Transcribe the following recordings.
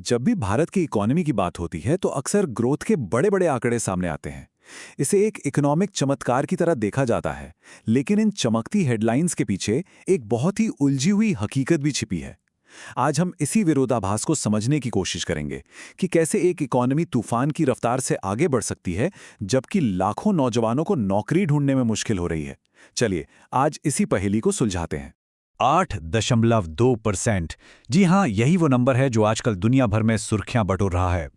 जब भी भारत की इकोनॉमी की बात होती है तो अक्सर ग्रोथ के बड़े बड़े आंकड़े सामने आते हैं। इसे एक इकोनॉमिक चमत्कार की तरह देखा जाता है, लेकिन इन चमकती हेडलाइंस के पीछे एक बहुत ही उलझी हुई हकीकत भी छिपी है। आज हम इसी विरोधाभास को समझने की कोशिश करेंगे कि कैसे एक इकोनॉमी तूफान की रफ्तार से आगे बढ़ सकती है, जबकि लाखों नौजवानों को नौकरी ढूंढने में मुश्किल हो रही है। चलिए, आज इसी पहेली को सुलझाते हैं। 8.2%। जी हाँ, यही वो नंबर है जो आजकल दुनिया भर में सुर्खियां बटोर रहा है।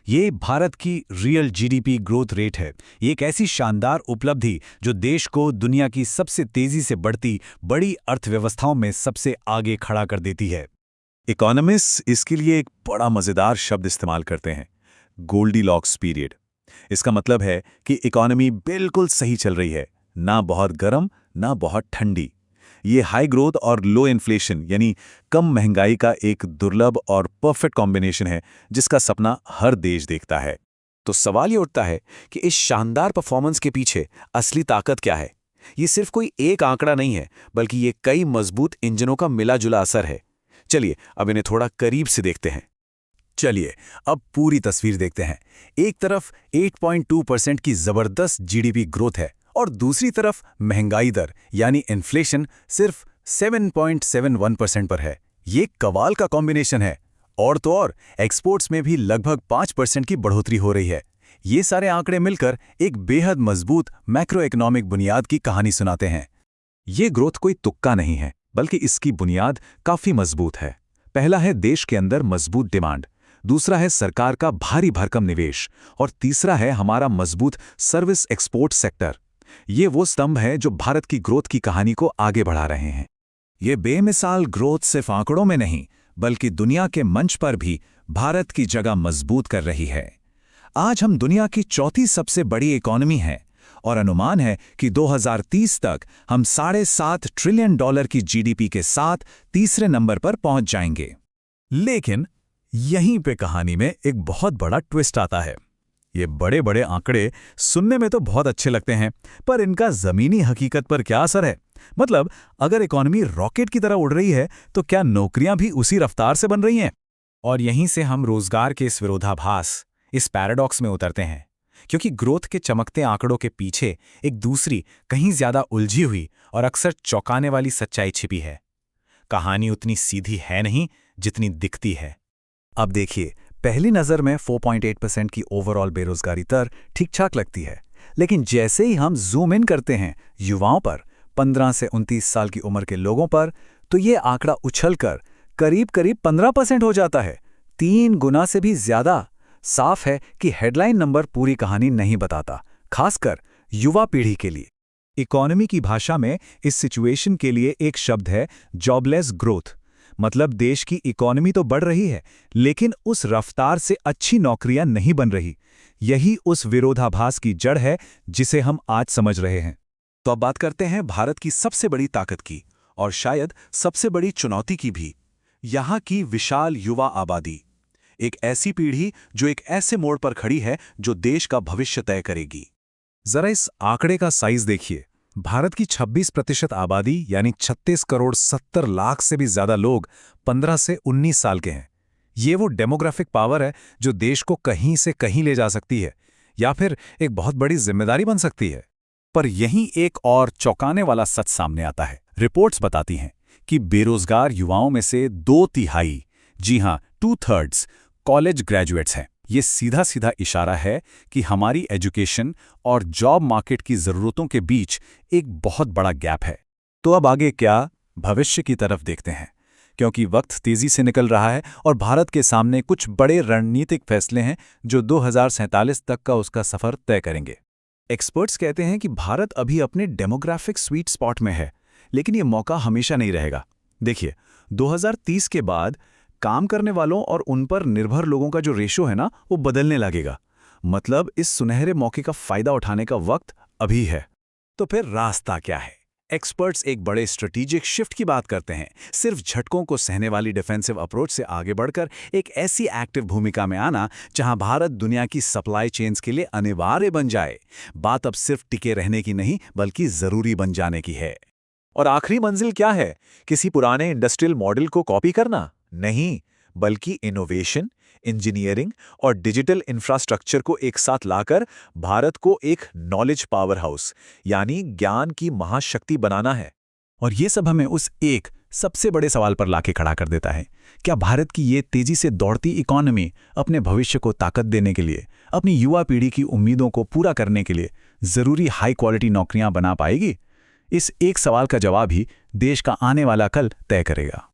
ये भारत की रियल जीडीपी ग्रोथ रेट है। ये एक ऐसी शानदार उपलब्धि जो देश को दुनिया की सबसे तेजी से बढ़ती बड़ी अर्थव्यवस्थाओं में सबसे आगे खड़ा कर देती है। इकोनॉमिस्ट्स इसके लिए एक बड़ा मजेदार शब्द इस्तेमाल करते हैं, गोल्डीलॉक्स पीरियड। इसका मतलब है कि इकोनॉमी बिल्कुल सही चल रही है, ना बहुत गर्म ना बहुत ठंडी। ये हाई ग्रोथ और लो इन्फ्लेशन यानी कम महंगाई का एक दुर्लभ और परफेक्ट कॉम्बिनेशन है, जिसका सपना हर देश देखता है। तो सवाल ये उठता है कि इस शानदार परफॉर्मेंस के पीछे असली ताकत क्या है। ये सिर्फ कोई एक आंकड़ा नहीं है, बल्कि ये कई मजबूत इंजनों का मिला जुला असर है। चलिए अब इन्हें थोड़ा करीब से देखते हैं। चलिए अब पूरी तस्वीर देखते हैं। एक तरफ 8.2% की जबरदस्त जीडीपी ग्रोथ है और दूसरी तरफ महंगाई दर यानी इन्फ्लेशन सिर्फ 7.71% पर है। ये कमाल का कॉम्बिनेशन है। और तो और एक्सपोर्ट्स में भी लगभग 5% की बढ़ोतरी हो रही है। ये सारे आंकड़े मिलकर एक बेहद मजबूत मैक्रो इकोनॉमिक बुनियाद की कहानी सुनाते हैं। ये ग्रोथ कोई तुक्का नहीं है, बल्कि इसकी बुनियाद काफी मजबूत है। पहला है देश के अंदर मजबूत डिमांड, दूसरा है सरकार का भारी भरकम निवेश, और तीसरा है हमारा मजबूत सर्विस एक्सपोर्ट सेक्टर। ये वो स्तंभ हैं जो भारत की ग्रोथ की कहानी को आगे बढ़ा रहे हैं। ये बेमिसाल ग्रोथ सिर्फ आंकड़ों में नहीं, बल्कि दुनिया के मंच पर भी भारत की जगह मजबूत कर रही है। आज हम दुनिया की चौथी सबसे बड़ी इकोनॉमी हैं और अनुमान है कि 2030 तक हम $7.5 ट्रिलियन की जीडीपी के साथ तीसरे नंबर पर पहुंच जाएंगे। लेकिन यहीं पे कहानी में एक बहुत बड़ा ट्विस्ट आता है। ये बड़े बड़े आंकड़े सुनने में तो बहुत अच्छे लगते हैं, पर इनका जमीनी हकीकत पर क्या असर है? मतलब अगर इकोनॉमी रॉकेट की तरह उड़ रही है तो क्या नौकरियां भी उसी रफ्तार से बन रही हैं? और यहीं से हम रोजगार के इस विरोधाभास, इस पैराडॉक्स में उतरते हैं, क्योंकि ग्रोथ के चमकते आंकड़ों के पीछे एक दूसरी, कहीं ज्यादा उलझी हुई और अक्सर चौंकाने वाली सच्चाई छिपी है। कहानी उतनी सीधी है नहीं जितनी दिखती है। अब देखिए, पहली नज़र में 4.8% की ओवरऑल बेरोजगारी दर ठीक-ठाक लगती है, लेकिन जैसे ही हम जूम इन करते हैं युवाओं पर, 15 से 29 साल की उम्र के लोगों पर, तो ये आंकड़ा उछलकर करीब 15% हो जाता है। 3 गुना से भी ज्यादा। साफ है कि हेडलाइन नंबर पूरी कहानी नहीं बताता, खासकर युवा पीढ़ी के लिए। इकोनॉमी की भाषा में इस सिचुएशन के लिए एक शब्द है जॉबलेस ग्रोथ। मतलब देश की इकोनॉमी तो बढ़ रही है, लेकिन उस रफ्तार से अच्छी नौकरियां नहीं बन रही। यही उस विरोधाभास की जड़ है जिसे हम आज समझ रहे हैं। तो अब बात करते हैं भारत की सबसे बड़ी ताकत की, और शायद सबसे बड़ी चुनौती की भी। यहाँ की विशाल युवा आबादी, एक ऐसी पीढ़ी जो एक ऐसे मोड़ पर खड़ी है जो देश का भविष्य तय करेगी। जरा इस आंकड़े का साइज देखिए। भारत की 26% आबादी यानी 36 करोड़ 70 लाख से भी ज्यादा लोग 15 से 19 साल के हैं। ये वो डेमोग्राफिक पावर है जो देश को कहीं से कहीं ले जा सकती है, या फिर एक बहुत बड़ी जिम्मेदारी बन सकती है। पर यहीं एक और चौंकाने वाला सच सामने आता है। रिपोर्ट्स बताती हैं कि बेरोजगार युवाओं में से 2/3, जी हां 2/3, कॉलेज ग्रेजुएट्स हैं। ये सीधा सीधा इशारा है कि हमारी एजुकेशन और जॉब मार्केट की ज़रूरतों के बीच एक बहुत बड़ा गैप है। तो अब आगे क्या? भविष्य की तरफ देखते हैं, क्योंकि वक्त तेजी से निकल रहा है और भारत के सामने कुछ बड़े रणनीतिक फैसले हैं जो 2047 तक का उसका सफर तय करेंगे। एक्सपर्ट्स कहते हैं कि भारत अभी अपने डेमोग्राफिक स्वीट स्पॉट में है, लेकिन ये मौका हमेशा नहीं रहेगा। देखिए, 2030 के बाद काम करने वालों और उन पर निर्भर लोगों का जो रेशो है ना, वो बदलने लगेगा। मतलब इस सुनहरे मौके का फायदा उठाने का वक्त अभी है। तो फिर रास्ता क्या है? एक्सपर्ट्स एक बड़े स्ट्रेटेजिक शिफ्ट की बात करते हैं। सिर्फ झटकों को सहने वाली डिफेंसिव अप्रोच से आगे बढ़कर एक ऐसी एक्टिव भूमिका में आना जहां भारत दुनिया की सप्लाई चेन्स के लिए अनिवार्य बन जाए। बात अब सिर्फ टिके रहने की नहीं, बल्कि जरूरी बन जाने की है। और आखिरी मंजिल क्या है? किसी पुराने इंडस्ट्रियल मॉडल को कॉपी करना? नहीं, बल्कि इनोवेशन, इंजीनियरिंग और डिजिटल इंफ्रास्ट्रक्चर को एक साथ लाकर भारत को एक नॉलेज पावर हाउस यानी ज्ञान की महाशक्ति बनाना है। और ये सब हमें उस एक सबसे बड़े सवाल पर लाके खड़ा कर देता है, क्या भारत की ये तेजी से दौड़ती इकॉनमी अपने भविष्य को ताकत देने के लिए, अपनी युवा पीढ़ी की उम्मीदों को पूरा करने के लिए जरूरी हाई क्वालिटी नौकरियां बना पाएगी? इस एक सवाल का जवाब ही देश का आने वाला कल तय करेगा।